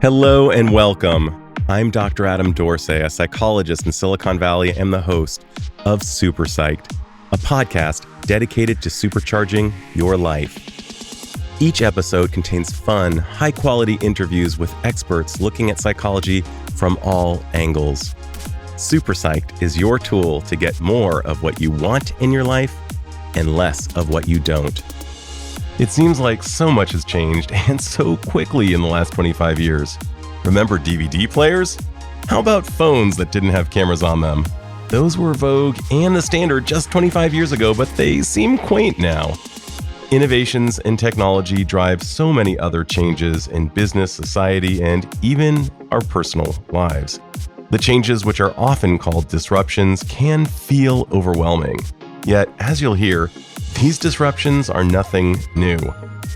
Hello and welcome. I'm Dr. Adam Dorsay, a psychologist in Silicon Valley and the host of SuperPsyched, a podcast dedicated to supercharging your life. Each episode contains fun, high-quality interviews with experts looking at psychology from all angles. SuperPsyched is your tool to get more of what you want in your life and less of what you don't. It seems like so much has changed, and so quickly in the last 25 years. Remember DVD players? How about phones that didn't have cameras on them? Those were vogue and the standard just 25 years ago, but they seem quaint now. Innovations in technology drive so many other changes in business, society, and even our personal lives. The changes, which are often called disruptions, can feel overwhelming. Yet, as you'll hear, these disruptions are nothing new.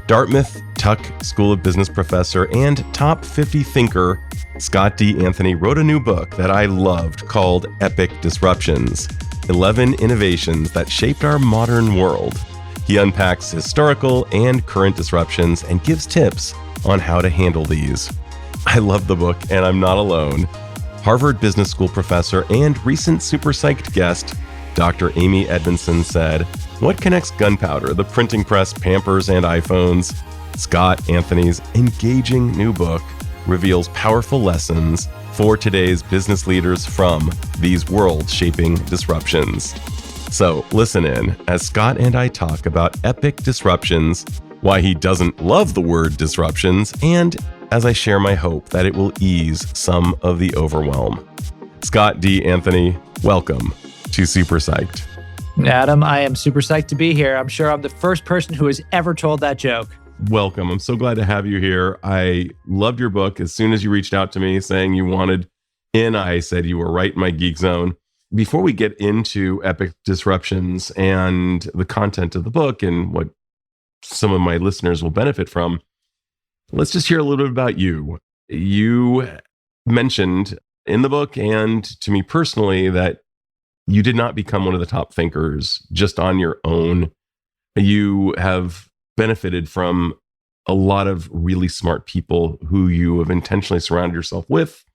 Dartmouth Tuck School of Business professor and top 50 thinker Scott D. Anthony wrote a new book that I loved called Epic Disruptions: 11 Innovations That Shaped Our Modern World. He unpacks historical and current disruptions and gives tips on how to handle these. I love the book, and I'm not alone. Harvard Business School professor and recent SuperPsyched guest, Dr. Amy Edmondson said, "What connects gunpowder, the printing press, Pampers, and iPhones?" Scott Anthony's engaging new book reveals powerful lessons for today's business leaders from these world-shaping disruptions. So listen in as Scott and I talk about epic disruptions, why he doesn't love the word disruptions, and as I share my hope that it will ease some of the overwhelm. Scott D. Anthony, welcome to SuperPsyched. Adam, I am super psyched to be here. I'm sure I'm the first person who has ever told that joke. Welcome. I'm so glad to have you here. I loved your book. As soon as you reached out to me saying you wanted in, I said you were right in my geek zone. Before we get into epic disruptions and the content of the book and what some of my listeners will benefit from, let's just hear a little bit about you. You mentioned in the book and to me personally that you did not become one of the top thinkers just on your own. You have benefited from a lot of really smart people who you have intentionally surrounded yourself with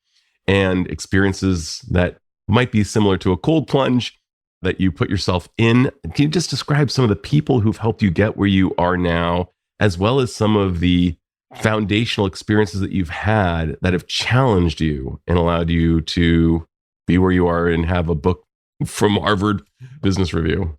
and experiences that might be similar to a cold plunge that you put yourself in. Can you just describe some of the people who've helped you get where you are now, as well as some of the foundational experiences that you've had that have challenged you and allowed you to be where you are and have a book from Harvard Business Review?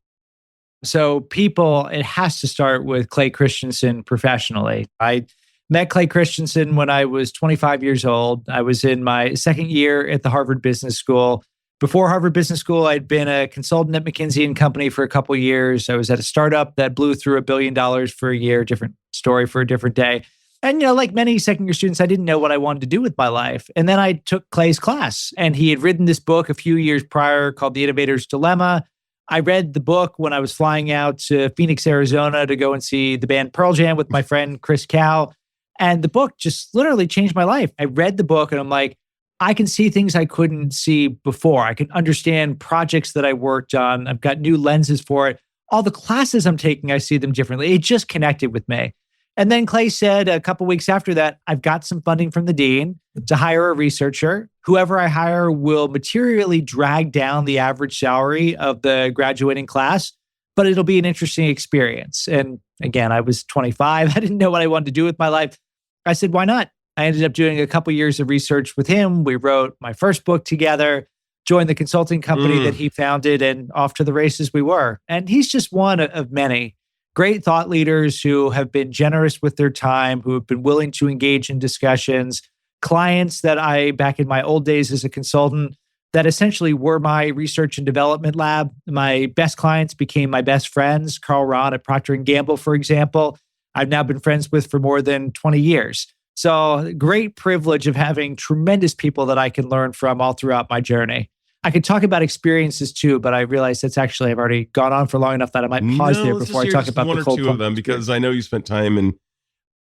So people, it has to start with Clay Christensen professionally. I met Clay Christensen when I was 25 years old. I was in my second year at the Harvard Business School. Before Harvard Business School, I'd been a consultant at McKinsey & Company for a couple of years. I was at a startup that blew through $1 billion for a year, different story for a different day. And, like many second-year students, I didn't know what I wanted to do with my life. And then I took Clay's class, and he had written this book a few years prior called The Innovator's Dilemma. I read the book when I was flying out to Phoenix, Arizona to go and see the band Pearl Jam with my friend Chris Cal. And the book just literally changed my life. I read the book, and I'm like, I can see things I couldn't see before. I can understand projects that I worked on. I've got new lenses for it. All the classes I'm taking, I see them differently. It just connected with me. And then Clay said a couple weeks after that, I've got some funding from the dean to hire a researcher. Whoever I hire will materially drag down the average salary of the graduating class, but it'll be an interesting experience. And again, I was 25. I didn't know what I wanted to do with my life. I said, why not? I ended up doing a couple years of research with him. We wrote my first book together, joined the consulting company that he founded, and off to the races we were. And he's just one of many great thought leaders who have been generous with their time, who have been willing to engage in discussions, clients that I, back in my old days as a consultant, that essentially were my research and development lab. My best clients became my best friends. Carl Ron at Procter & Gamble, for example, I've now been friends with for more than 20 years. So great privilege of having tremendous people that I can learn from all throughout my journey. I could talk about experiences too, but I realize that's actually, I've already gone on for long enough that I might pause there before I talk about one the or cold two of them, because I know you spent time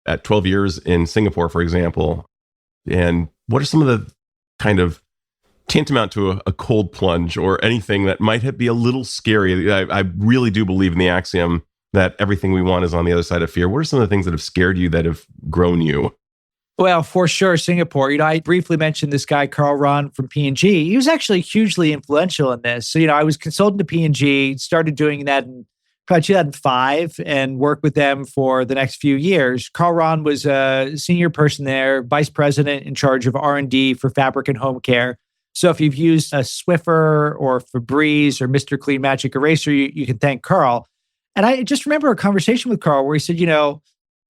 at 12 years in Singapore, for example. And what are some of the kind of tantamount to a cold plunge or anything that might be a little scary? I really do believe in the axiom that everything we want is on the other side of fear. What are some of the things that have scared you that have grown you? Well, for sure, Singapore. I briefly mentioned this guy, Carl Ron from P&G. He was actually hugely influential in this. So, I was consultant to P&G, started doing that in probably 2005 and worked with them for the next few years. Carl Ron was a senior person there, vice president in charge of R&D for fabric and home care. So if you've used a Swiffer or Febreze or Mr. Clean Magic Eraser, you can thank Carl. And I just remember a conversation with Carl where he said,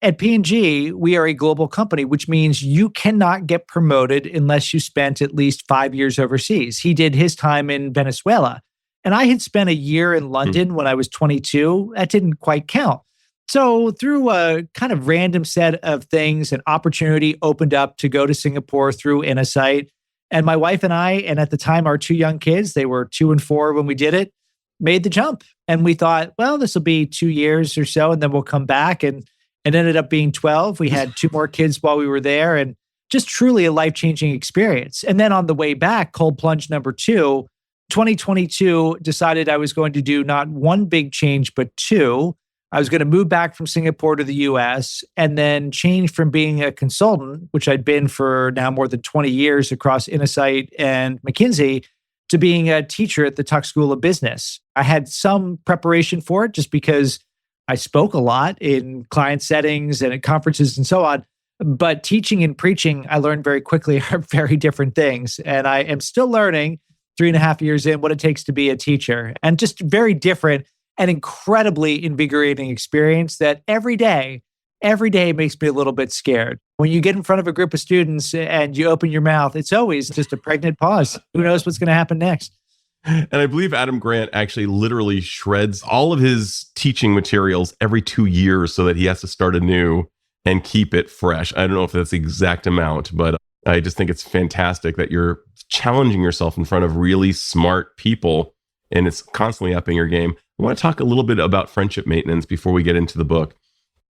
at P&G, we are a global company, which means you cannot get promoted unless you spent at least 5 years overseas. He did his time in Venezuela. And I had spent a year in London when I was 22. That didn't quite count. So through a kind of random set of things, an opportunity opened up to go to Singapore through Insight. And my wife and I, and at the time our 2 young kids, they were 2 and 4 when we did it, made the jump. And we thought, well, this will be 2 years or so, and then we'll come back. And it ended up being 12. We had 2 more kids while we were there, and just truly a life-changing experience. And then on the way back, cold plunge number 2, 2022, decided I was going to do not 1 big change, but 2. I was going to move back from Singapore to the US and then change from being a consultant, which I'd been for now more than 20 years across Insight and McKinsey, to being a teacher at the Tuck School of Business. I had some preparation for it just because I spoke a lot in client settings and at conferences and so on. But teaching and preaching, I learned very quickly, are very different things. And I am still learning 3.5 years in what it takes to be a teacher, and just very different and incredibly invigorating experience that every day makes me a little bit scared. When you get in front of a group of students and you open your mouth, it's always just a pregnant pause. Who knows what's going to happen next? And I believe Adam Grant actually literally shreds all of his teaching materials every 2 years so that he has to start anew and keep it fresh. I don't know if that's the exact amount, but I just think it's fantastic that you're challenging yourself in front of really smart people and it's constantly upping your game. I want to talk a little bit about friendship maintenance before we get into the book.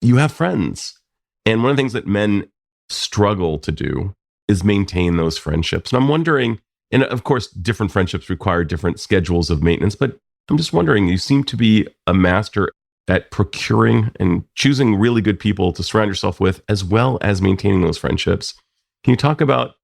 You have friends. And one of the things that men struggle to do is maintain those friendships. And I'm wondering, and of course, different friendships require different schedules of maintenance, but I'm just wondering, you seem to be a master at procuring and choosing really good people to surround yourself with, as well as maintaining those friendships. Can you talk about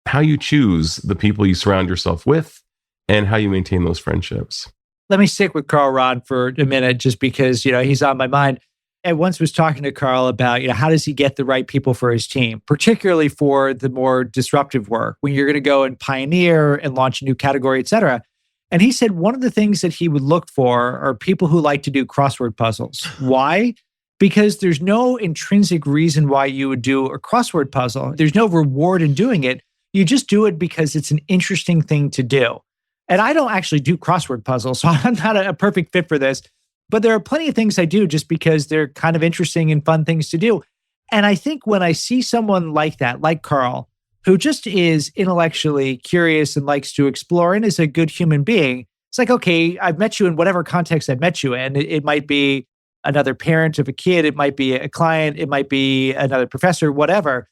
how you choose the people you surround yourself with and how you maintain those friendships? Let me stick with Carl Ron for a minute, just because, he's on my mind. I once was talking to Carl about, how does he get the right people for his team, particularly for the more disruptive work, when you're going to go and pioneer and launch a new category, et cetera. And he said one of the things that he would look for are people who like to do crossword puzzles. Why? Because there's no intrinsic reason why you would do a crossword puzzle. There's no reward in doing it. You just do it because it's an interesting thing to do. And I don't actually do crossword puzzles, so I'm not a perfect fit for this. But there are plenty of things I do just because they're kind of interesting and fun things to do. And I think when I see someone like that, like Carl, who just is intellectually curious and likes to explore and is a good human being, it's like, okay, I've met you in whatever context I've met you in. It might be another parent of a kid. It might be a client. It might be another professor, whatever.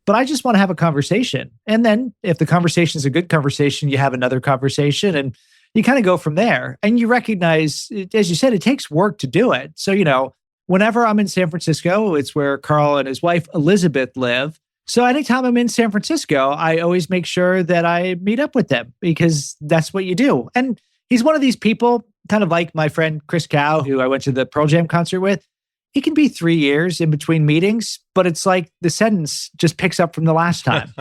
But I just want to have a conversation. And then if the conversation is a good conversation, you have another conversation and you kind of go from there. And you recognize, as you said, it takes work to do it. So, whenever I'm in San Francisco, it's where Carl and his wife, Elizabeth, live. So anytime I'm in San Francisco, I always make sure that I meet up with them because that's what you do. And he's one of these people, kind of like my friend Chris Cow, who I went to the Pearl Jam concert with. It can be 3 years in between meetings, but it's like the sentence just picks up from the last time.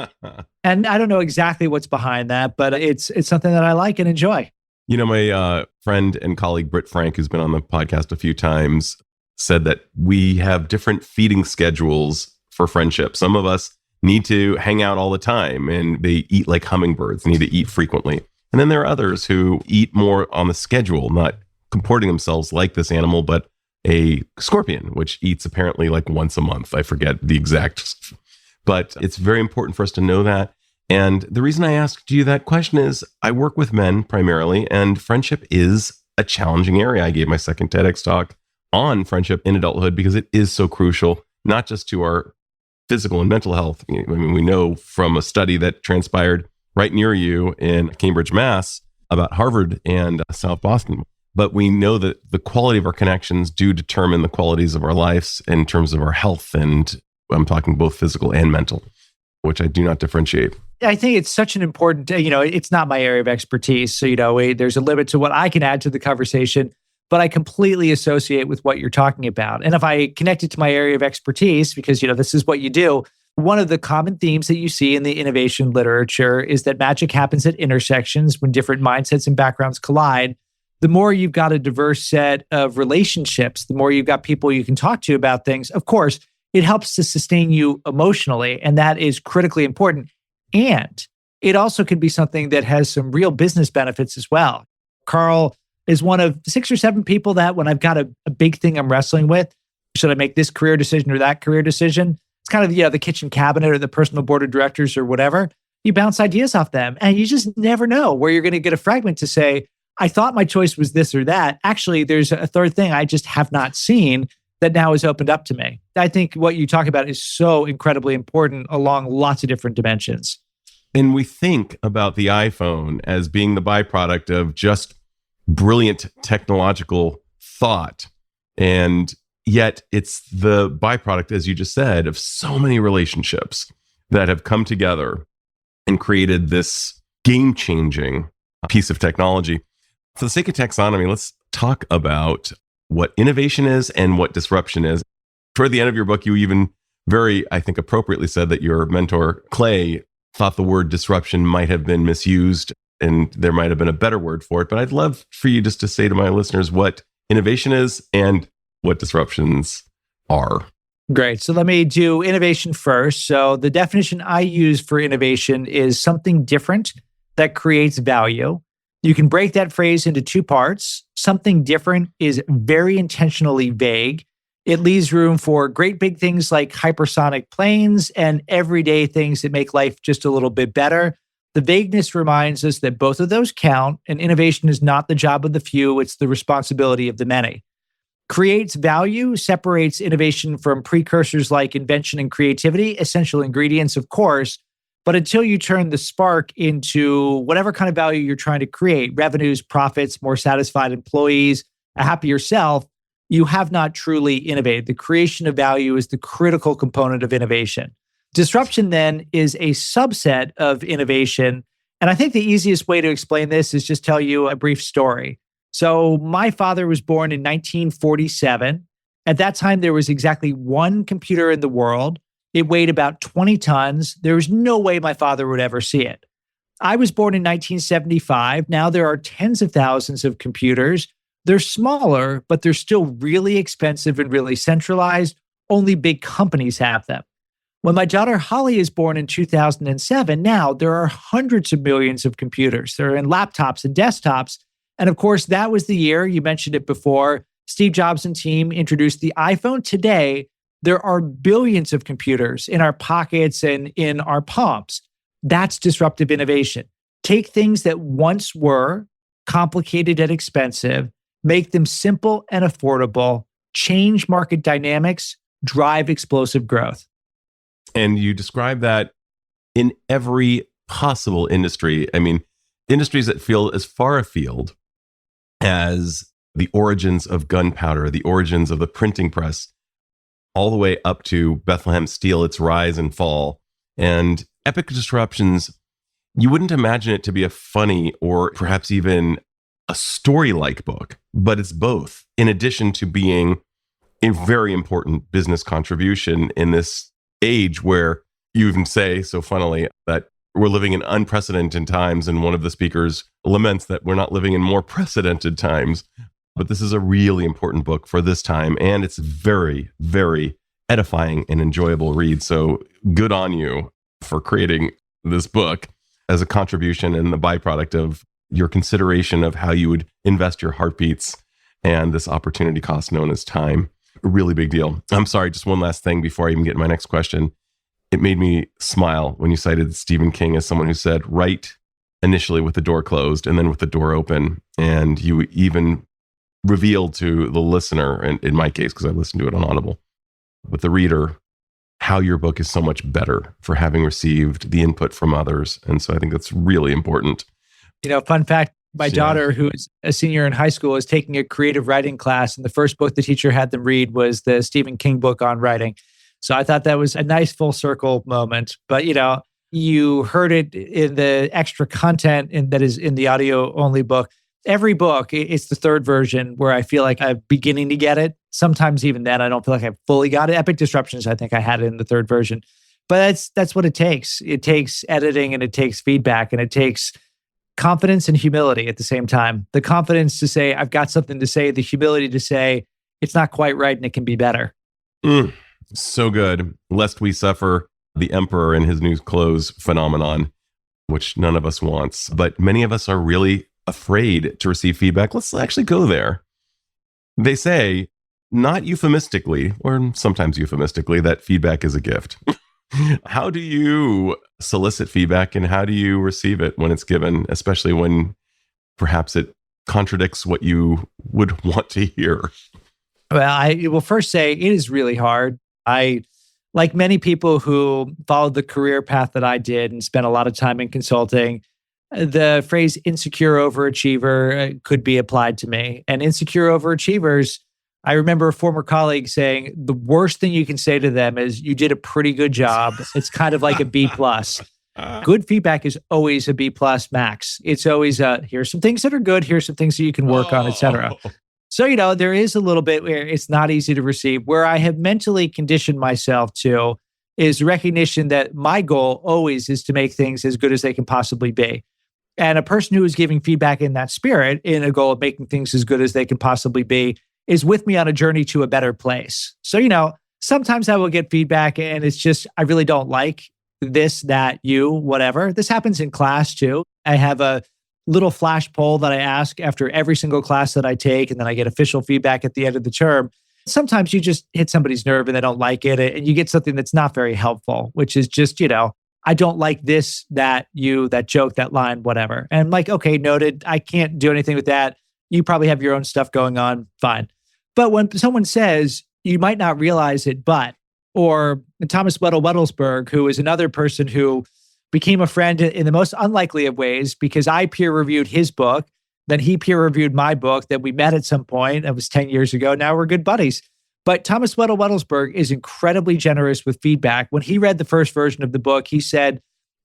And I don't know exactly what's behind that, but it's something that I like and enjoy. My friend and colleague, Britt Frank, who's been on the podcast a few times, said that we have different feeding schedules for friendship. Some of us need to hang out all the time and they eat like hummingbirds, need to eat frequently. And then there are others who eat more on the schedule, not comporting themselves like this animal, but a scorpion, which eats apparently like once a month. I forget the exact, but it's very important for us to know that. And the reason I asked you that question is I work with men primarily, and friendship is a challenging area. I gave my second TEDx talk on friendship in adulthood because it is so crucial, not just to our physical and mental health. I mean, we know from a study that transpired right near you in Cambridge, Mass, about Harvard and South Boston. But we know that the quality of our connections do determine the qualities of our lives in terms of our health and I'm talking both physical and mental, which I do not differentiate. I think it's such an important, it's not my area of expertise. So, there's a limit to what I can add to the conversation, but I completely associate with what you're talking about. And if I connect it to my area of expertise, because, this is what you do, one of the common themes that you see in the innovation literature is that magic happens at intersections when different mindsets and backgrounds collide. The more you've got a diverse set of relationships, the more you've got people you can talk to about things, of course, it helps to sustain you emotionally. And that is critically important. And it also could be something that has some real business benefits as well. Carl is one of 6 or 7 people that when I've got a big thing I'm wrestling with, should I make this career decision or that career decision? It's kind of, the kitchen cabinet or the personal board of directors or whatever. You bounce ideas off them and you just never know where you're going to get a fragment to say, I thought my choice was this or that. Actually, there's a third thing I just have not seen that now is opened up to me. I think what you talk about is so incredibly important along lots of different dimensions. And we think about the iPhone as being the byproduct of just brilliant technological thought. And yet it's the byproduct, as you just said, of so many relationships that have come together and created this game-changing piece of technology. For the sake of taxonomy, let's talk about what innovation is and what disruption is. Toward the end of your book, you even very, I think, appropriately said that your mentor, Clay, thought the word disruption might have been misused and there might have been a better word for it. But I'd love for you just to say to my listeners what innovation is and what disruptions are. Great. So let me do innovation first. So the definition I use for innovation is something different that creates value. You can break that phrase into 2 parts. Something different is very intentionally vague. It leaves room for great big things like hypersonic planes and everyday things that make life just a little bit better. The vagueness reminds us that both of those count, and innovation is not the job of the few, it's the responsibility of the many. Creates value, separates innovation from precursors like invention and creativity, essential ingredients, of course. But until you turn the spark into whatever kind of value you're trying to create, revenues, profits, more satisfied employees, a happier self, you have not truly innovated. The creation of value is the critical component of innovation. Disruption then is a subset of innovation. And I think the easiest way to explain this is just tell you a brief story. So my father was born in 1947. At that time, there was exactly 1 computer in the world. It weighed about 20 tons. There was no way my father would ever see it. I was born in 1975. Now there are tens of thousands of computers. They're smaller, but they're still really expensive and really centralized. Only big companies have them. When my daughter Holly is born in 2007, now there are hundreds of millions of computers. They're in laptops and desktops. And of course, that was the year, you mentioned it before, Steve Jobs and team introduced the iPhone. Today, there are billions of computers in our pockets and in our palms. That's disruptive innovation. Take things that once were complicated and expensive, make them simple and affordable, change market dynamics, drive explosive growth. And you describe that in every possible industry. I mean, industries that feel as far afield as the origins of gunpowder, the origins of the printing press, all the way up to Bethlehem Steel, its rise and fall. And epic disruptions, you wouldn't imagine it to be a funny or perhaps even a story-like book, but it's both, in addition to being a very important business contribution in this age where you even say, so funnily, that we're living in unprecedented times, and one of the speakers laments that we're not living in more precedented times. But this is a really important book for this time, and it's very, very edifying and enjoyable read. So good on you for creating this book as a contribution and the byproduct of your consideration of how you would invest your heartbeats and this opportunity cost known as time. A really big deal. I'm sorry, just one last thing before I even get to my next question. It made me smile when you cited Stephen King as someone who said, write initially with the door closed and then with the door open. And you even revealed to the listener, and in my case, because I listened to it on Audible, but the reader, how your book is so much better for having received the input from others. And so I think that's really important. Fun fact, my daughter, who is a senior in high school, is taking a creative writing class. And the first book the teacher had them read was the Stephen King book on writing. So I thought that was a nice full circle moment. But, you heard it in the extra content that is in the audio only book. Every book, it's the third version where I feel like I'm beginning to get it. Sometimes even then, I don't feel like I've fully got it. Epic Disruptions, I think I had it in the third version. But that's what it takes. It takes editing and it takes feedback and it takes confidence and humility at the same time. The confidence to say, I've got something to say, the humility to say, it's not quite right and it can be better. So good. Lest we suffer the emperor in his new clothes phenomenon, which none of us wants. But many of us are really afraid to receive feedback. Let's actually go there. They say, not euphemistically, or sometimes euphemistically, that feedback is a gift. How do you solicit feedback and how do you receive it when it's given, especially when perhaps it contradicts what you would want to hear? Well, I will first say it is really hard. Like many people who followed the career path that I did and spent a lot of time in consulting, the phrase insecure overachiever could be applied to me. And insecure overachievers, I remember a former colleague saying, the worst thing you can say to them is, you did a pretty good job. It's kind of like a B+. Good feedback is always a B+ max. It's always, here's some things that are good, here's some things that you can work on, et cetera. So, there is a little bit where it's not easy to receive. Where I have mentally conditioned myself to is recognition that my goal always is to make things as good as they can possibly be. And a person who is giving feedback in that spirit, in a goal of making things as good as they can possibly be, is with me on a journey to a better place. So, sometimes I will get feedback and it's just, I really don't like this, that, you, whatever. This happens in class too. I have a little flash poll that I ask after every single class that I take, and then I get official feedback at the end of the term. Sometimes you just hit somebody's nerve and they don't like it, and you get something that's not very helpful, which is just, I don't like this, that, you, that joke, that line, whatever. And I'm like, okay, noted. I can't do anything with that. You probably have your own stuff going on. Fine. But when someone says, you might not realize it, but, or Thomas Weddell-Weddelsberg, who is another person who became a friend in the most unlikely of ways because I peer-reviewed his book, then he peer-reviewed my book, then we met at some point. That was 10 years ago. Now we're good buddies. But Thomas Weddell-Weddelsberg is incredibly generous with feedback. When he read the first version of the book, he said,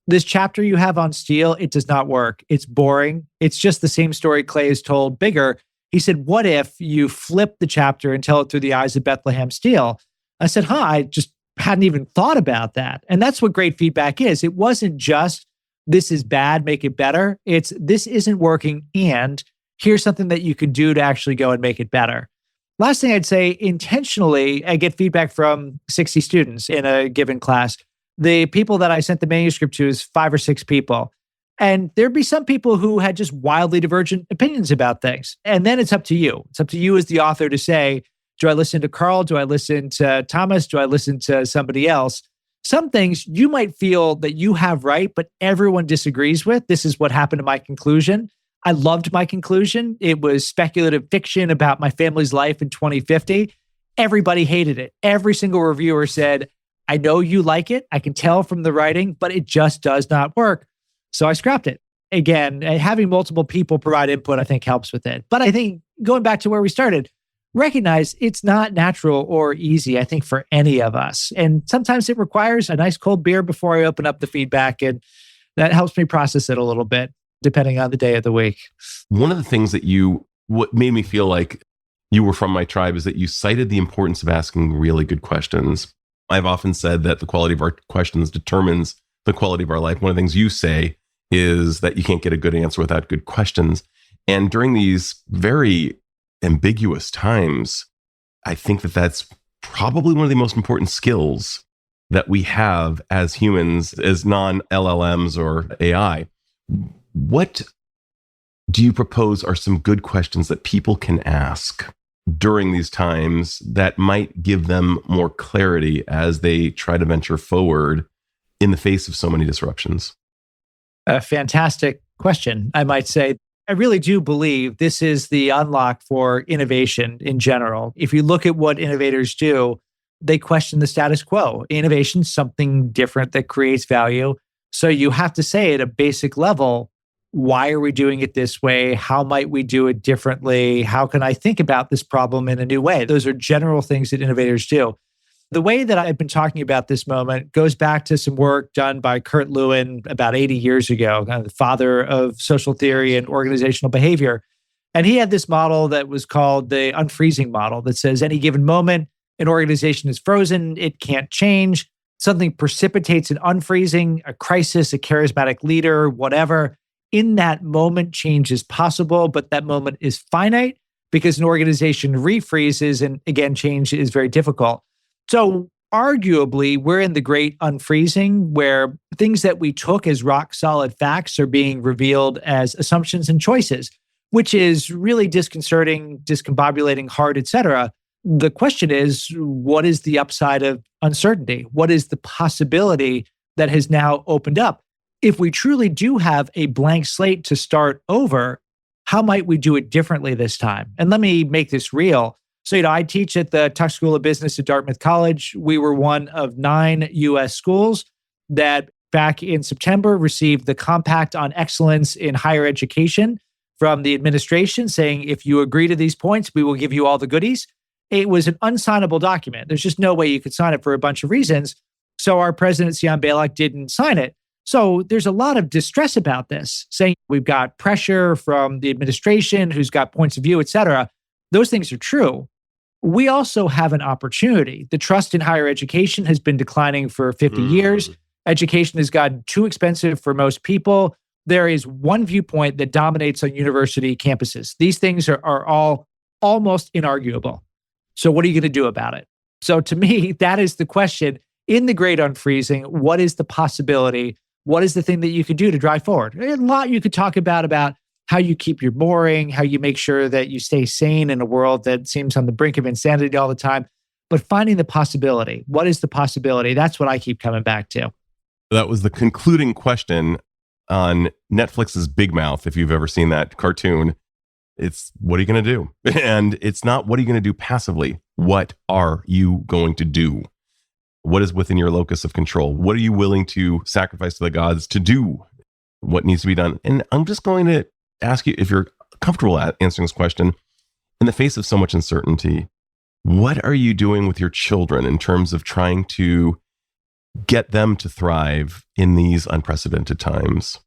this chapter you have on steel, it does not work. It's boring. It's just the same story Clay has told, bigger. He said, what if you flip the chapter and tell it through the eyes of Bethlehem Steel? I said, I just hadn't even thought about that. And that's what great feedback is. It wasn't just, this is bad, make it better. It's, this isn't working, and here's something that you could do to actually go and make it better. Last thing I'd say, intentionally, I get feedback from 60 students in a given class. The people that I sent the manuscript to is 5 or 6 people. And there'd be some people who had just wildly divergent opinions about things. And then it's up to you. It's up to you as the author to say, do I listen to Carl? Do I listen to Thomas? Do I listen to somebody else? Some things you might feel that you have right, but everyone disagrees with. This is what happened to my conclusion. I loved my conclusion. It was speculative fiction about my family's life in 2050. Everybody hated it. Every single reviewer said, I know you like it. I can tell from the writing, but it just does not work. So I scrapped it. Again, having multiple people provide input, I think, helps with it. But I think going back to where we started, recognize it's not natural or easy, I think, for any of us. And sometimes it requires a nice cold beer before I open up the feedback. And that helps me process it a little bit, depending on the day of the week. One of the things that what made me feel like you were from my tribe is that you cited the importance of asking really good questions. I've often said that the quality of our questions determines the quality of our life. One of the things you say is that you can't get a good answer without good questions. And during these very ambiguous times, I think that that's probably one of the most important skills that we have as humans, as non-LLMs or AI. What do you propose are some good questions that people can ask during these times that might give them more clarity as they try to venture forward in the face of so many disruptions? A fantastic question, I might say. I really do believe this is the unlock for innovation in general. If you look at what innovators do, they question the status quo. Innovation is something different that creates value. So you have to say at a basic level, why are we doing it this way? How might we do it differently? How can I think about this problem in a new way? Those are general things that innovators do. The way that I've been talking about this moment goes back to some work done by Kurt Lewin about 80 years ago, kind of the father of social theory and organizational behavior. And he had this model that was called the unfreezing model that says any given moment, an organization is frozen, it can't change. Something precipitates an unfreezing, a crisis, a charismatic leader, whatever. In that moment, change is possible, but that moment is finite because an organization refreezes. And again, change is very difficult. So arguably, we're in the great unfreezing where things that we took as rock solid facts are being revealed as assumptions and choices, which is really disconcerting, discombobulating, hard, etc. The question is, what is the upside of uncertainty? What is the possibility that has now opened up? If we truly do have a blank slate to start over, how might we do it differently this time? And let me make this real. So, I teach at the Tuck School of Business at Dartmouth College. We were one of 9 US schools that back in September received the Compact on Excellence in Higher Education from the administration saying, if you agree to these points, we will give you all the goodies. It was an unsignable document. There's just no way you could sign it for a bunch of reasons. So our president, Sion Balak, didn't sign it. So there's a lot of distress about this, saying we've got pressure from the administration, who's got points of view, et cetera. Those things are true. We also have an opportunity. The trust in higher education has been declining for 50 years. Education has gotten too expensive for most people. There is one viewpoint that dominates on university campuses. These things are all almost inarguable. So what are you going to do about it? So to me, that is the question. In the great unfreezing, what is the possibility? What is the thing that you could do to drive forward? A lot you could talk about how you keep your mooring, how you make sure that you stay sane in a world that seems on the brink of insanity all the time. But finding the possibility. What is the possibility? That's what I keep coming back to. That was the concluding question on Netflix's Big Mouth. If you've ever seen that cartoon, it's what are you going to do? And it's not what are you going to do passively. What are you going to do? What is within your locus of control? What are you willing to sacrifice to the gods to do? What needs to be done? And I'm just going to ask you, if you're comfortable at answering this question, in the face of so much uncertainty, what are you doing with your children in terms of trying to get them to thrive in these unprecedented times?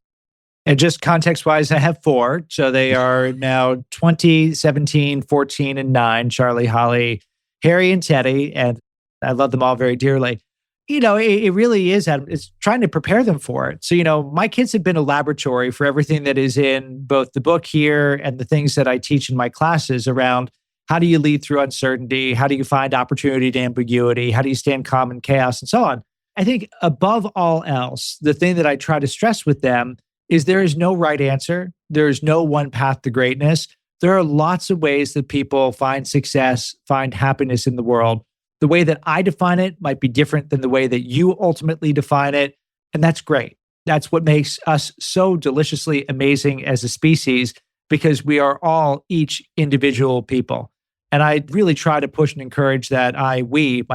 And just context-wise, I have 4. So they are now 20, 17, 14, and 9, Charlie, Holly, Harry, and Teddy. And I love them all very dearly. It really is, Adam, it's trying to prepare them for it. So, my kids have been a laboratory for everything that is in both the book here and the things that I teach in my classes around how do you lead through uncertainty? How do you find opportunity to ambiguity? How do you stand calm in chaos and so on? I think above all else, the thing that I try to stress with them is there is no right answer. There is no one path to greatness. There are lots of ways that people find success, find happiness in the world. The way that I define it might be different than the way that you ultimately define it. And that's great. That's what makes us so deliciously amazing as a species, because we are all each individual people. And I really try to push and encourage that. My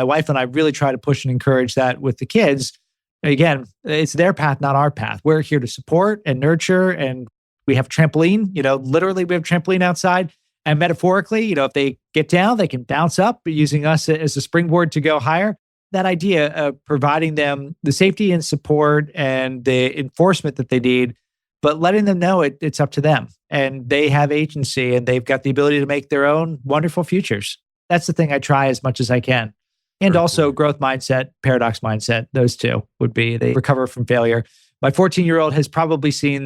wife and I really try to push and encourage that with the kids. Again, it's their path, not our path. We're here to support and nurture. And we have trampoline, literally we have trampoline outside. And metaphorically, if they get down, they can bounce up using us as a springboard to go higher. That idea of providing them the safety and support and the enforcement that they need, but letting them know it's up to them and they have agency and they've got the ability to make their own wonderful futures. That's the thing I try as much as I can. And also growth mindset, paradox mindset. Those two would be they recover from failure. My 14-year-old has probably seen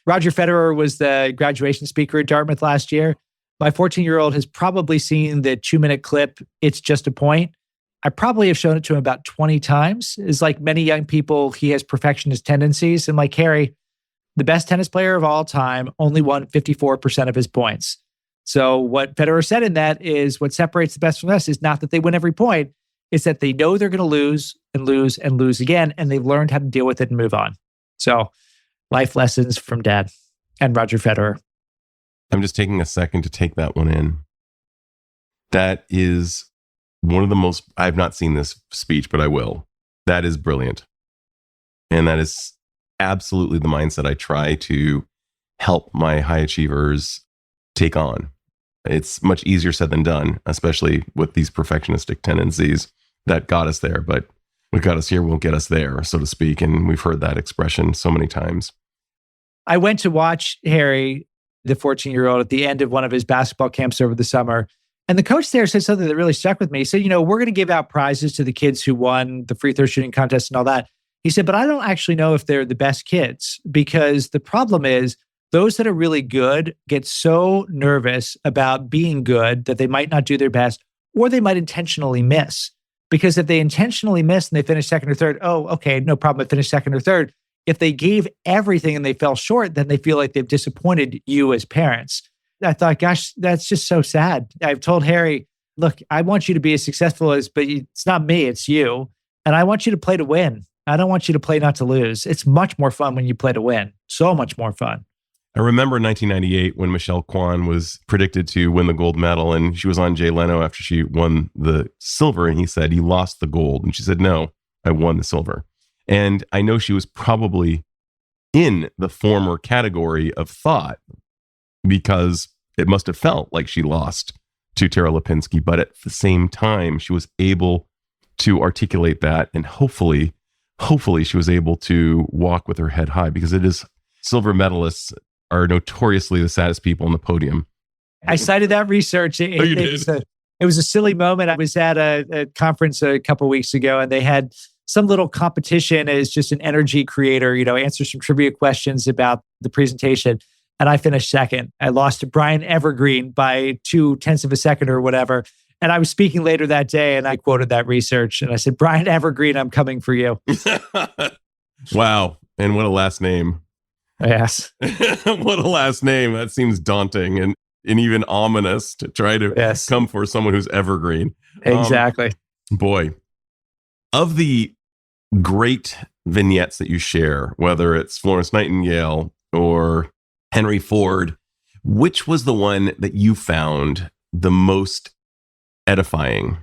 Roger Federer was the graduation speaker at Dartmouth last year. My 14-year-old has probably seen the 2-minute clip, It's Just a Point. I probably have shown it to him about 20 times. It's like many young people, he has perfectionist tendencies. And like Harry, the best tennis player of all time only won 54% of his points. So what Federer said in that is what separates the best from the best is not that they win every point, it's that they know they're going to lose and lose and lose again, and they've learned how to deal with it and move on. So life lessons from Dad and Roger Federer. I'm just taking a second to take that one in. That is one of the most, I've not seen this speech, but I will. That is brilliant. And that is absolutely the mindset I try to help my high achievers take on. It's much easier said than done, especially with these perfectionistic tendencies. that got us there, but what got us here won't get us there, so to speak. And we've heard that expression so many times. I went to watch Harry, the 14-year-old, at the end of one of his basketball camps over the summer. And the coach there said something that really stuck with me. He said, we're going to give out prizes to the kids who won the free throw shooting contest and all that. He said, but I don't actually know if they're the best kids, because the problem is those that are really good get so nervous about being good that they might not do their best, or they might intentionally miss. Because if they intentionally miss and they finish second or third, oh, okay, no problem, I finished second or third. If they gave everything and they fell short, then they feel like they've disappointed you as parents. I thought, gosh, that's just so sad. I've told Harry, look, I want you to be as successful as, but it's not me, it's you. And I want you to play to win. I don't want you to play not to lose. It's much more fun when you play to win. So much more fun. I remember 1998 when Michelle Kwan was predicted to win the gold medal, and she was on Jay Leno after she won the silver, and he said, "You lost the gold." And she said, "No, I won the silver." And I know she was probably in the former category of thought, because it must have felt like she lost to Tara Lipinski. But at the same time, she was able to articulate that, and hopefully she was able to walk with her head high, because it is, silver medalists are notoriously the saddest people on the podium. I cited that research. It was a silly moment. I was at a conference a couple of weeks ago, and they had some little competition as just an energy creator, answer some trivia questions about the presentation. And I finished second. I lost to Brian Evergreen by 0.2 of a second or whatever. And I was speaking later that day, and I quoted that research. And I said, "Brian Evergreen, I'm coming for you." Wow. And what a last name. Yes. What a last name. That seems daunting and even ominous to try to come for someone who's evergreen. Exactly. Boy, of the great vignettes that you share, whether it's Florence Nightingale or Henry Ford, which was the one that you found the most edifying?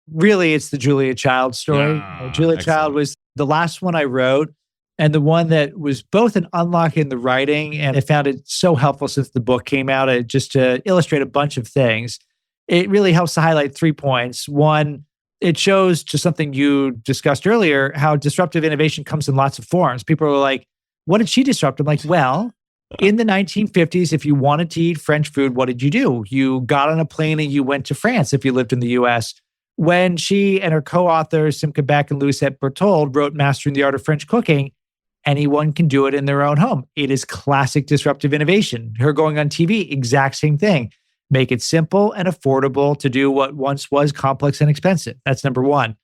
Really, it's the Julia Child story. Julia Child was the last one I wrote, and the one that was both an unlock in the writing, and I found it so helpful since the book came out, just to illustrate a bunch of things. It really helps to highlight 3 points. One, it shows, to something you discussed earlier, how disruptive innovation comes in lots of forms. People are like, what did she disrupt? I'm like, well, in the 1950s, if you wanted to eat French food, what did you do? You got on a plane and you went to France if you lived in the US. When she and her co-authors, Simca Beck and Lucette Berthold, wrote Mastering the Art of French Cooking, anyone can do it in their own home. It is classic disruptive innovation. Her going on TV, exact same thing. Make it simple and affordable to do what once was complex and expensive. That's number one.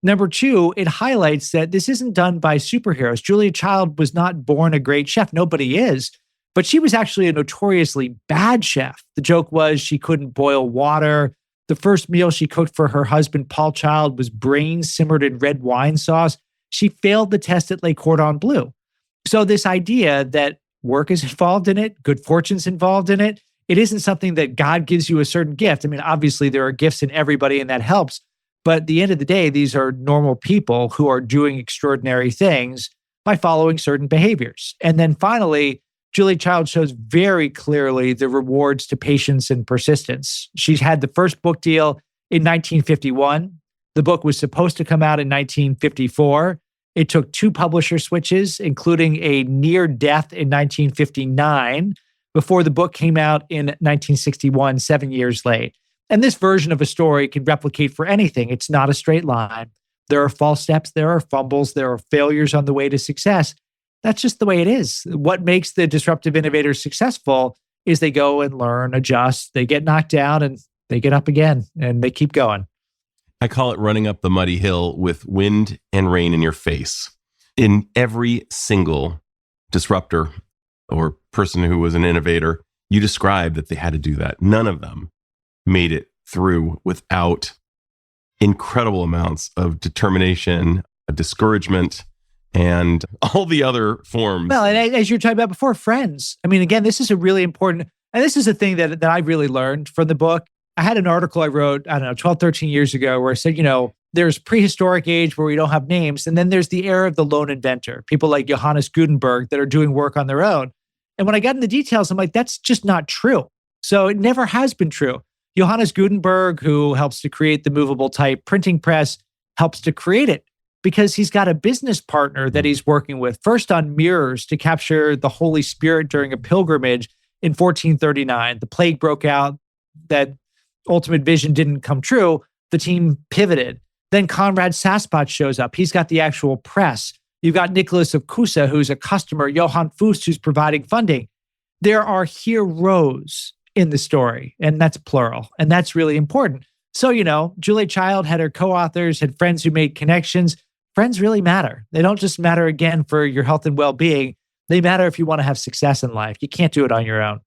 Number two, it highlights that this isn't done by superheroes. Julia Child was not born a great chef. Nobody is. But she was actually a notoriously bad chef. The joke was she couldn't boil water. The first meal she cooked for her husband, Paul Child, was brains simmered in red wine sauce. She failed the test at Le Cordon Bleu. So this idea that work is involved in it, good fortune's involved in it, it isn't something that God gives you a certain gift. I mean, obviously there are gifts in everybody and that helps. But at the end of the day, these are normal people who are doing extraordinary things by following certain behaviors. And then finally, Julia Child shows very clearly the rewards to patience and persistence. She's had the first book deal in 1951. The book was supposed to come out in 1954. It took 2 publisher switches, including a near death in 1959, before the book came out in 1961, 7 years late. And this version of a story can replicate for anything. It's not a straight line. There are false steps, there are fumbles, there are failures on the way to success. That's just the way it is. What makes the disruptive innovators successful is they go and learn, adjust, they get knocked down, and they get up again, and they keep going. I call it running up the muddy hill with wind and rain in your face. In every single disruptor or person who was an innovator, you described that they had to do that. None of them made it through without incredible amounts of determination, discouragement, and all the other forms. Well, and as you were talking about before, friends. I mean, again, this is a really important, and this is a thing that I really learned from the book. I had an article I wrote, 12, 13 years ago where I said, there's prehistoric age where we don't have names. And then there's the era of the lone inventor, people like Johannes Gutenberg that are doing work on their own. And when I got into the details, I'm like, that's just not true. So it never has been true. Johannes Gutenberg, who helps to create the movable type printing press, helps to create it because he's got a business partner that he's working with, first on mirrors to capture the Holy Spirit during a pilgrimage in 1439. The plague broke out, that ultimate vision didn't come true. The team pivoted. Then Conrad Sasbach shows up. He's got the actual press. You've got Nicholas of Cusa, who's a customer, Johann Fust, who's providing funding. There are heroes in the story, and that's plural, and that's really important. So, Julia Child had her co-authors, had friends who made connections. Friends really matter. They don't just matter, again, for your health and well-being. They matter if you want to have success in life. You can't do it on your own.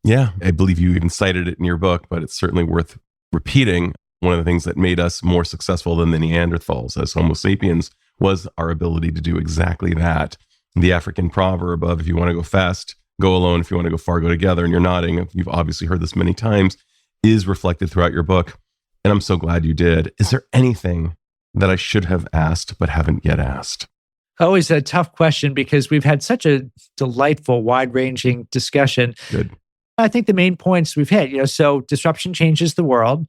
Yeah, I believe you even cited it in your book, but it's certainly worth repeating. One of the things that made us more successful than the Neanderthals as Homo sapiens was our ability to do exactly that. The African proverb of, if you want to go fast, go alone. If you want to go far, go together. And you're nodding. You've obviously heard this many times, is reflected throughout your book. And I'm so glad you did. Is there anything that I should have asked but haven't yet asked? Always a tough question because we've had such a delightful, wide-ranging discussion. Good. I think the main points we've hit, so disruption changes the world.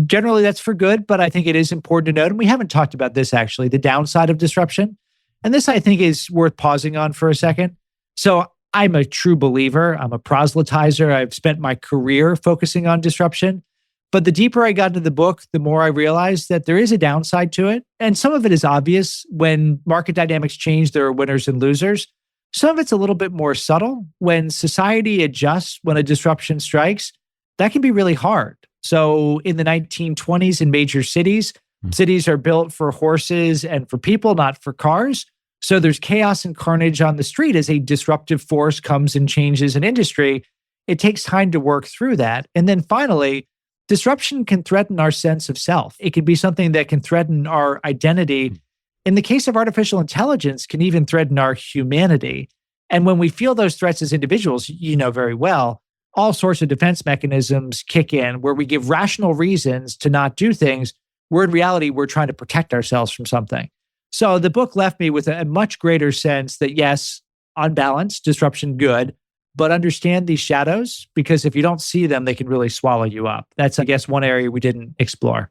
Generally, that's for good, but I think it is important to note, and we haven't talked about this actually, the downside of disruption. And this, I think, is worth pausing on for a second. So I'm a true believer. I'm a proselytizer. I've spent my career focusing on disruption. But the deeper I got into the book, the more I realized that there is a downside to it. And some of it is obvious. When market dynamics change, there are winners and losers. Some of it's a little bit more subtle. When society adjusts, when a disruption strikes, that can be really hard. So in the 1920s in major cities, cities are built for horses and for people, not for cars. So there's chaos and carnage on the street as a disruptive force comes and changes an industry. It takes time to work through that. And then finally, disruption can threaten our sense of self. It can be something that can threaten our identity. In the case of artificial intelligence, can even threaten our humanity. And when we feel those threats as individuals, you know very well, all sorts of defense mechanisms kick in where we give rational reasons to not do things, where in reality, we're trying to protect ourselves from something. So the book left me with a much greater sense that yes, on balance, disruption good, but understand these shadows, because if you don't see them, they can really swallow you up. That's, I guess, one area we didn't explore.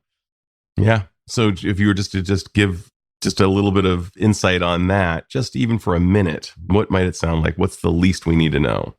Yeah. So if you were just to give just a little bit of insight on that, just even for a minute, what might it sound like? What's the least we need to know?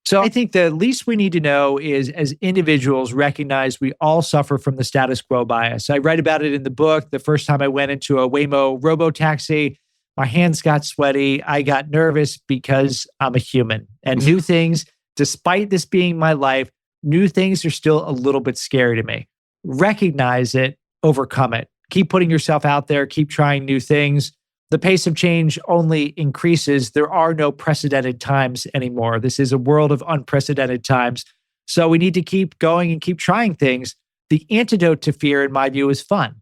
So I think the least we need to know is, as individuals, recognize we all suffer from the status quo bias. I write about it in the book. The first time I went into a Waymo robo-taxi, my hands got sweaty. I got nervous because I'm a human. And new things, despite this being my life, new things are still a little bit scary to me. Recognize it, overcome it. Keep putting yourself out there. Keep trying new things. The pace of change only increases. There are no precedented times anymore. This is a world of unprecedented times. So we need to keep going and keep trying things. The antidote to fear, in my view, is fun.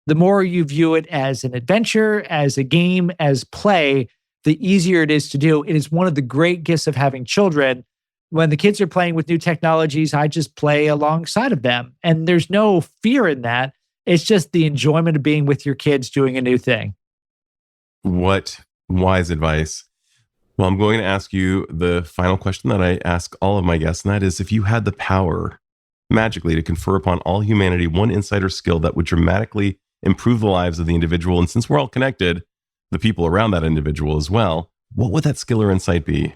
The more you view it as an adventure, as a game, as play, the easier it is to do. It is one of the great gifts of having children. When the kids are playing with new technologies, I just play alongside of them. And there's no fear in that. It's just the enjoyment of being with your kids doing a new thing. What wise advice. Well, I'm going to ask you the final question that I ask all of my guests, and that is, if you had the power magically to confer upon all humanity one insight or skill that would dramatically improve the lives of the individual, and since we're all connected, the people around that individual as well, what would that skill or insight be?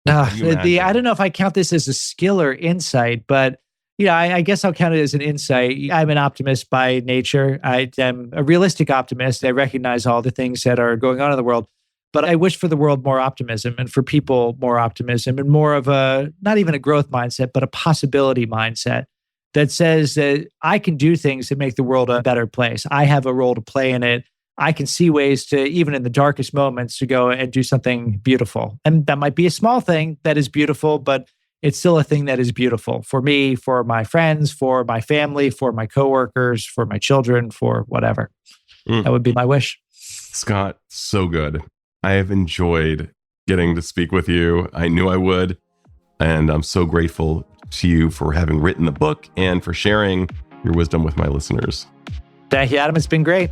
I don't know if I count this as a skill or insight, but I guess I'll count it as an insight. I'm an optimist by nature. I am a realistic optimist. I recognize all the things that are going on in the world, but I wish for the world more optimism and for people more optimism and more of a, not even a growth mindset, but a possibility mindset that says that I can do things that make the world a better place. I have a role to play in it. I can see ways to, even in the darkest moments, to go and do something beautiful. And that might be a small thing that is beautiful, but it's still a thing that is beautiful for me, for my friends, for my family, for my coworkers, for my children, for whatever. That would be my wish. Scott, so good. I have enjoyed getting to speak with you. I knew I would. And I'm so grateful to you for having written the book and for sharing your wisdom with my listeners. Thank you, Adam. It's been great.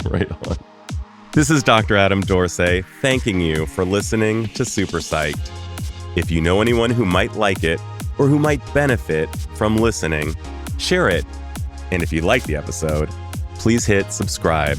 Right on. This is Dr. Adam Dorsay thanking you for listening to SuperPsyched. If you know anyone who might like it or who might benefit from listening, share it. And if you like the episode, please hit subscribe.